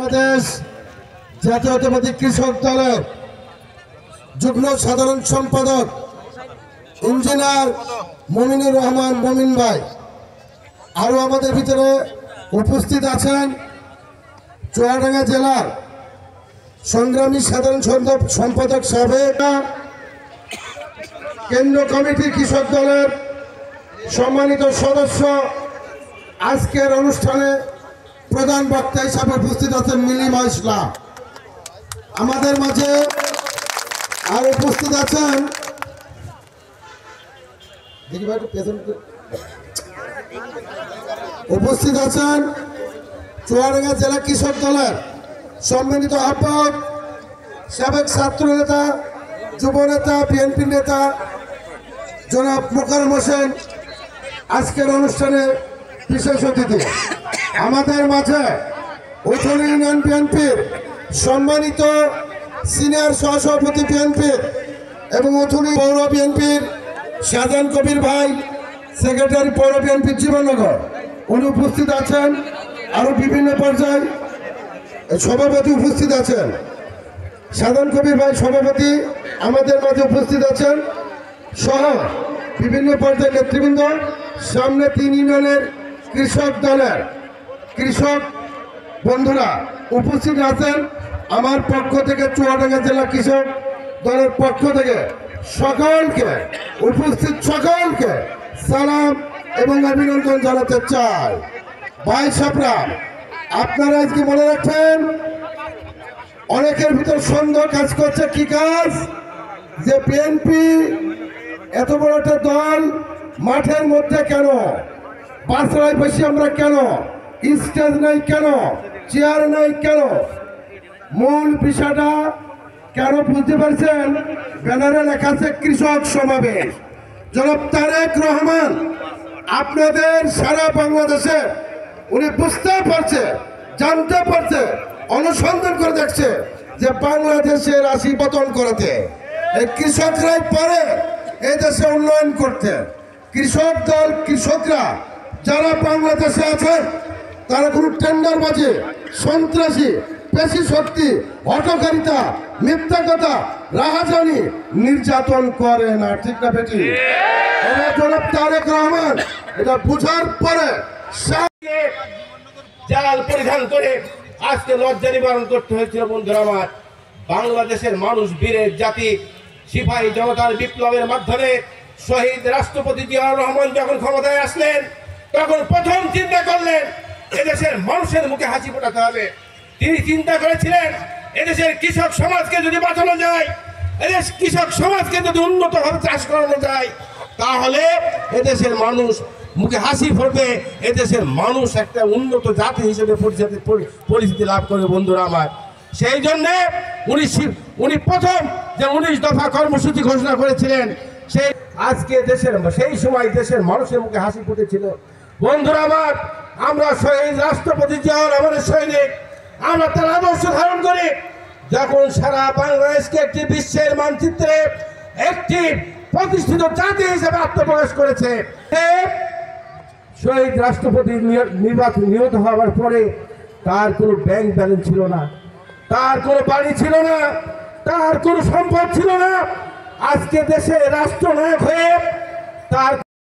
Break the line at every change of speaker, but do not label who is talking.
বাংলাদেশ জাতীয়তাবাদী কৃষক দলের যুগ্ম সাধারণ সম্পাদক ইঞ্জিনিয়ার মমিনুর রহমান মমিন ভাই, আরো আমাদের ভিতরে উপস্থিত আছেন চুয়াডাঙ্গা জেলার সংগ্রামী সাধারণ সম্পাদক সাবেক কেন্দ্র কমিটির কৃষক দলের সম্মানিত সদস্য, আজকের অনুষ্ঠানে প্রধান বক্তা হিসাবে উপস্থিত আছেন মিলিমা ইসলাম। আমাদের মাঝে আর উপস্থিত আছেন চুয়াডাঙ্গা জেলা কৃষক দলের সম্মানিত আহ্বায়ক, সাবেক ছাত্র নেতা, যুব নেতা, বিএনপি নেতা জনাব মোকাররম হোসেন। আজকের অনুষ্ঠানে বিশেষ অতিথি আমাদের মাঝে উথলি ইউনিয়ন বিএনপির সম্মানিত সিনিয়র সহসভাপতি বিএনপির এবং উথলি পৌর বিএনপির শাহজাহান কবির ভাই, সেক্রেটারি পৌর বিএনপির জীবননগর, উনি উপস্থিত আছেন। আরো বিভিন্ন পর্যায়ে সভাপতি উপস্থিত আছেন। শাহজাহান কবির ভাই সভাপতি আমাদের মাঝে উপস্থিত আছেন সহ বিভিন্ন পর্যায়ের নেতৃবৃন্দ। সামনে 3 ইউনিয়নের কৃষক দলের কৃষক বন্ধুরা উপস্থিত আছেন। আমার পক্ষ থেকে, চুয়াডাঙ্গা জেলা কৃষক দলের পক্ষ থেকে সকলকে, উপস্থিত সকলকে সালাম এবং অভিনন্দন জানাতে চাই। ভাই সাহেবরা, আপনারা আজকে মনে রাখবেন, অনেকের ভিতর সন্দেহ কাজ করছে। কি কাজ? যে বিএনপি এত বড় একটা দল মাঠের মধ্যে কেন, বাসরায় বসে আমরা কেন, স্টেজ নাই কেন, চেয়ার নাই কেন? মূল বিষয়টা কেন বুঝতে পারছেন? ব্যানারে লেখা আছে কৃষক সমাবেশ। জনাব তারেক রহমান আপনাদের সারা বাংলাদেশে উনি বুঝতে পারছে, জানতে পারছে, অনুসন্ধান করে দেখছে যে বাংলাদেশের রাশি পতন করতে এই কৃষকরাই পারে এই দেশে উন্নয়ন করতে। কৃষক দল, কৃষকরা যারা বাংলাদেশে আছেন তারা কোনো টেন্ডারবাজি, সন্ত্রাসী, পেশি শক্তি, হঠকারিতা, মিথ্যা কথা, রাহাজানি, নির্যাতন করে না। ঠিক না বেটি? জনাব তারেক রহমান এটা বুঝার পরে
জাল পরিধান করে আজকে লজ্জা নিবারণ করতে হয়েছিল। বন্ধুরা আমার, বাংলাদেশের মানুষ বীরের জাতি, সিপাহী জনতার বিপ্লবের মাধ্যমে শহীদ রাষ্ট্রপতি জিয়াউর রহমান যখন ক্ষমতায় আসলেন, তখন প্রথম চিন্তা করলেন এদেশের মানুষের মুখে হাসি ফোটাতে হবে। তিনি চিন্তা করেছিলেন এদেশের কৃষক সমাজকে যদি বাঁচানো যায়, এদেশ কৃষক সমাজকে যদি উন্নতভাবে চাষ করানো যায়, তাহলে এদেশের মানুষ মুখে হাসি ফুটবে, এদেশের মানুষ একটা উন্নত জাতি হিসেবে পরিচিতি লাভ করবে। বন্ধুরা আমার, সেই জন্যে উনি প্রথম যে 19 দফা কর্মসূচি ঘোষণা করেছিলেন, সেই আজকে সেই সময় দেশের মানুষের মুখে হাসি ফুটেছিল। বন্ধুরা আমার, আমরা শহীদ রাষ্ট্রপতি জিয়াউর রহমানের সৈনিক, আমরা তার আদর্শ ধারণ করি। যখন সারা বাংলাদেশকে একটি বিশ্বের মানচিত্রে একটি প্রতিষ্ঠিত জাতি হিসেবে আত্মপ্রকাশ করেছে, শহীদ রাষ্ট্রপতি নির্বাচন নিহত হওয়ার পরে তার কোনো ব্যাংক ব্যালেন্স ছিল না, তার কোনো বাড়ি ছিল না, তার কোনো সম্পদ ছিল না। আজকে দেশে রাষ্ট্রনায়ক হয়ে তার